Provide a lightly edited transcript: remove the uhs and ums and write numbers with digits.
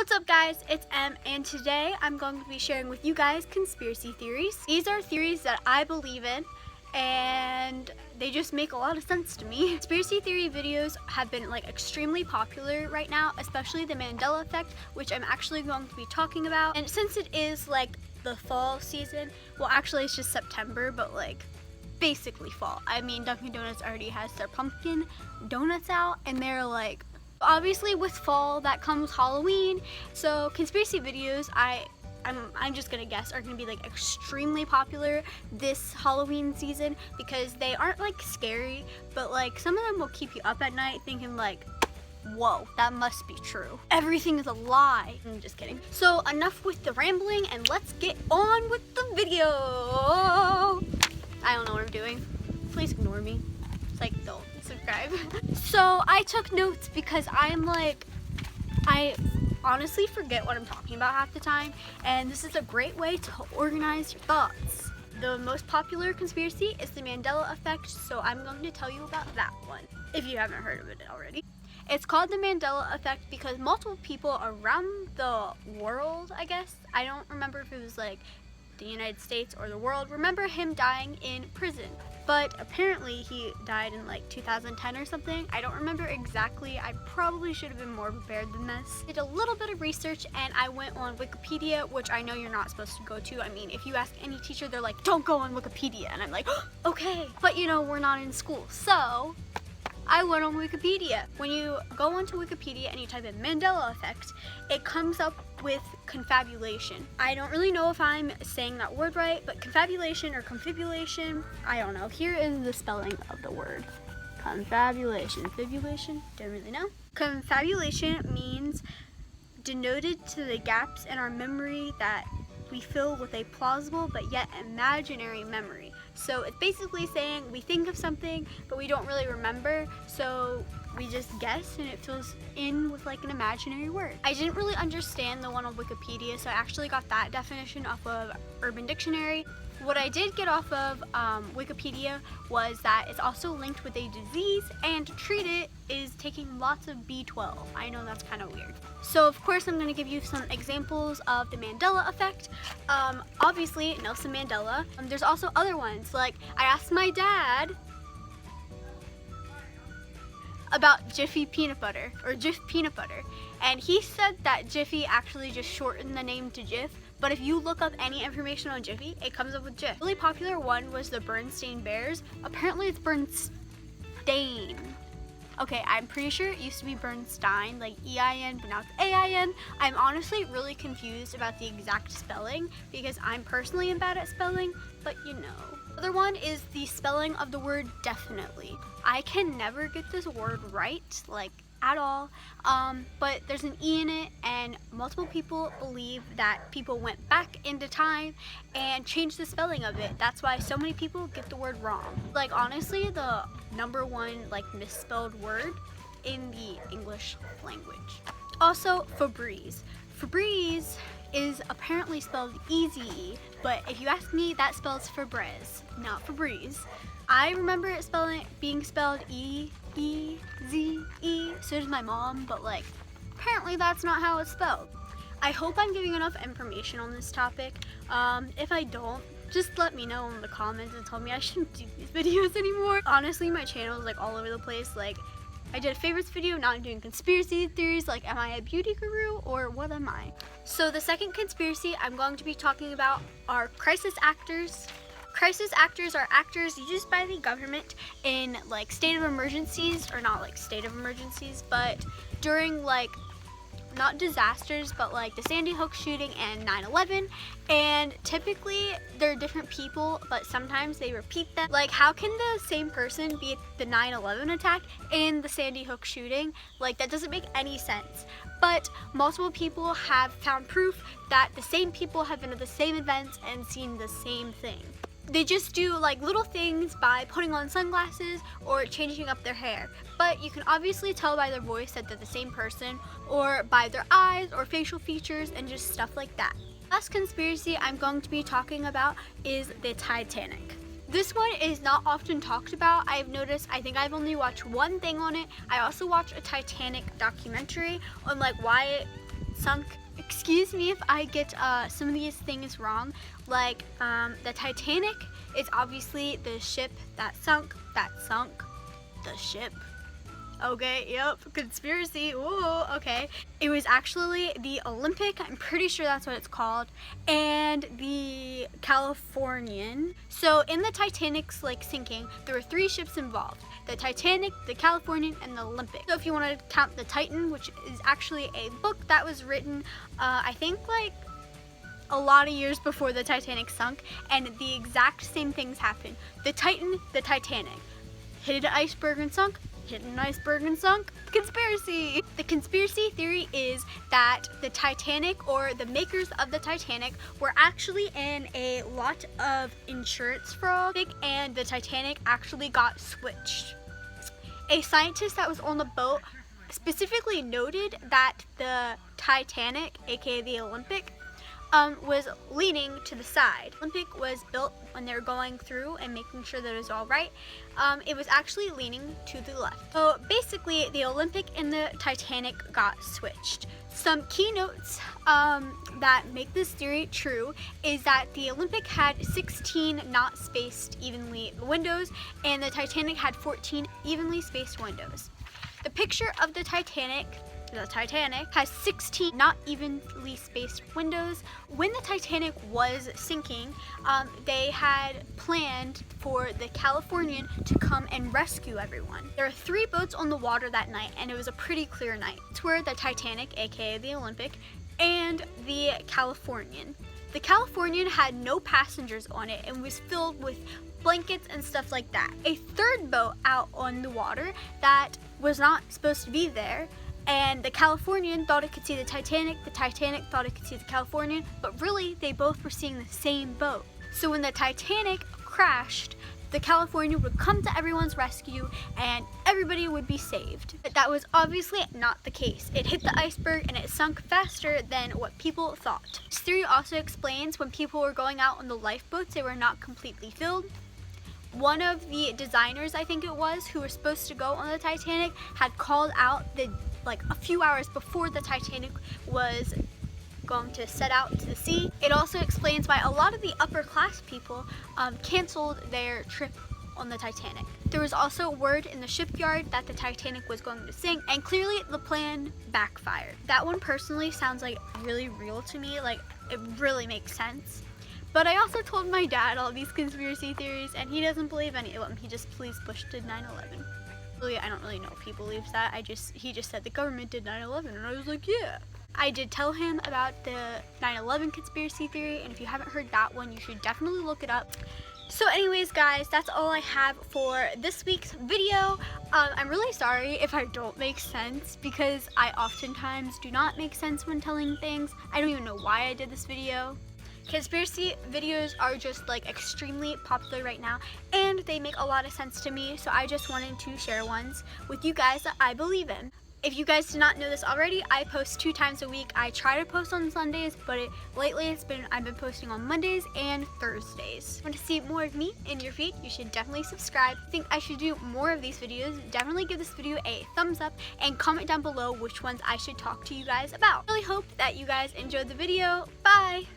What's up guys, it's Em, and today I'm going to be sharing with you guys conspiracy theories. These are theories that I believe in and they just make a lot of sense to me. Conspiracy theory videos have been extremely popular right now, especially the Mandela effect, which I'm actually going to be talking about. And since it is the fall season, well actually it's just September, but basically fall. I mean, Dunkin' Donuts already has their pumpkin donuts out and they're obviously with fall that comes Halloween, so conspiracy videos I'm just gonna guess are gonna be extremely popular this Halloween season because they aren't scary, but some of them will keep you up at night thinking whoa, that must be true. Everything is a lie. I'm just kidding. So enough with the rambling and let's get on with the video. I don't know what I'm doing. Please ignore me. Don't subscribe. So I took notes because I honestly forget what I'm talking about half the time, and this is a great way to organize your thoughts. The most popular conspiracy is the Mandela effect, so I'm going to tell you about that one, if you haven't heard of it already. It's called the Mandela effect because multiple people around the world, I guess, I don't remember if it was the United States or the world, remember him dying in prison. But apparently he died in 2010 or something. I don't remember exactly. I probably should have been more prepared than this. Did a little bit of research and I went on Wikipedia, which I know you're not supposed to go to. I mean, if you ask any teacher, they're don't go on Wikipedia. And I'm okay. But we're not in school. So I went on Wikipedia. When you go onto Wikipedia and you type in Mandela effect, it comes up with confabulation. I don't really know if I'm saying that word right, but confabulation or confibulation, I don't know. Here is the spelling of the word. Confabulation. Fibulation? Don't really know. Confabulation means denoted to the gaps in our memory that we fill with a plausible but yet imaginary memory. So it's basically saying we think of something but we don't really remember, so we just guess and it fills in with an imaginary word. I didn't really understand the one on Wikipedia, so I actually got that definition off of Urban Dictionary. What I did get off of Wikipedia was that it's also linked with a disease, and to treat it is taking lots of B12. I know that's kind of weird. So of course I'm going to give you some examples of the Mandela effect. Obviously Nelson Mandela. There's also other ones. I asked my dad about Jiffy peanut butter, or Jif peanut butter, and he said that Jiffy actually just shortened the name to Jif, but if you look up any information on Jiffy, it comes up with Jif. A really popular one was the Bernstein Bears. Apparently it's Bernstein. Okay, I'm pretty sure it used to be Bernstein, E-I-N, but now it's A-I-N. I'm honestly really confused about the exact spelling because I'm personally bad at spelling, but The other one is the spelling of the word definitely. I can never get this word right, at all, but there's an E in it, and multiple people believe that people went back into time and changed the spelling of it. That's why so many people get the word wrong. Honestly, the number one misspelled word in the English language. Also, Febreze. Febreze is apparently spelled E-Z-E, but if you ask me, that spells Febreze, not Febreze. I remember it being spelled E-E-Z-E, so does my mom, but apparently that's not how it's spelled. I hope I'm giving enough information on this topic. If I don't, just let me know in the comments and tell me I shouldn't do these videos anymore. Honestly, my channel is all over the place. I did a favorites video, now I'm doing conspiracy theories, am I a beauty guru or what am I? So the second conspiracy I'm going to be talking about are crisis actors. Crisis actors are actors used by the government in state of emergencies, or not state of emergencies, but during not disasters, but the Sandy Hook shooting and 9/11, and typically they're different people, but sometimes they repeat them. How can the same person be at the 9/11 attack and the Sandy Hook shooting? That doesn't make any sense. But multiple people have found proof that the same people have been at the same events and seen the same thing. They just do little things by putting on sunglasses or changing up their hair, but you can obviously tell by their voice that they're the same person, or by their eyes or facial features and just stuff like that. Last conspiracy I'm going to be talking about is the Titanic. This one is not often talked about. I've noticed, I think I've only watched one thing on it. I also watched a Titanic documentary on why sunk. Excuse me if I get some of these things wrong, like the Titanic is obviously the ship that sunk the ship. Okay, yep, conspiracy, ooh, okay. It was actually the Olympic, I'm pretty sure that's what it's called, and the Californian. So in the Titanic's like sinking, there were 3 ships involved: the Titanic, the Californian, and the Olympic. So if you want to count the Titan, which is actually a book that was written, I think like a lot of years before the Titanic sunk, and the exact same things happened. The Titan, the Titanic, hit an iceberg and sunk, hit an iceberg and sunk. Conspiracy! The conspiracy theory is that the Titanic, or the makers of the Titanic, were actually in a lot of insurance fraud, and the Titanic actually got switched. A scientist that was on the boat specifically noted that the Titanic, aka the Olympic, was leaning to the side. Olympic was built when they were going through and making sure that it was all right. It was actually leaning to the left. So basically, the Olympic and the Titanic got switched. Some keynotes that make this theory true is that the Olympic had 16 not spaced evenly windows, and the Titanic had 14 evenly spaced windows. The picture of the Titanic has 16 not evenly spaced windows. When the Titanic was sinking, they had planned for the Californian to come and rescue everyone. There were 3 boats on the water that night, and it was a pretty clear night. It's where the Titanic, aka the Olympic, and the Californian. The Californian had no passengers on it and was filled with blankets and stuff like that. A 3rd boat out on the water that was not supposed to be there, and the Californian thought it could see the Titanic thought it could see the Californian, but really they both were seeing the same boat. So when the Titanic crashed, the Californian would come to everyone's rescue and everybody would be saved. But that was obviously not the case. It hit the iceberg and it sunk faster than what people thought. This theory also explains when people were going out on the lifeboats, they were not completely filled. One of the designers, I think it was, who were supposed to go on the Titanic had called out like a few hours before the Titanic was going to set out to the sea. It also explains why a lot of the upper class people canceled their trip on the Titanic. There was also word in the shipyard that the Titanic was going to sink, and clearly the plan backfired. That one personally sounds like really real to me, like it really makes sense. But I also told my dad all these conspiracy theories, and he doesn't believe any of them. He just believes Bush did 9/11. Really, I don't really know if he believes that. He just said the government did 9/11, and I was like, yeah. I did tell him about the 9/11 conspiracy theory, and if you haven't heard that one, you should definitely look it up. So anyways, guys, that's all I have for this week's video. I'm really sorry if I don't make sense, because I oftentimes do not make sense when telling things. I don't even know why I did this video. Conspiracy videos are just like extremely popular right now, and they make a lot of sense to me, so I just wanted to share ones with you guys that I believe in. If you guys did not know this already, I post 2 times a week. I try to post on Sundays, but lately I've been posting on Mondays and Thursdays. If you want to see more of me in your feed, you should definitely subscribe. If you think I should do more of these videos, definitely give this video a thumbs up and comment down below which ones I should talk to you guys about. I really hope that you guys enjoyed the video. Bye!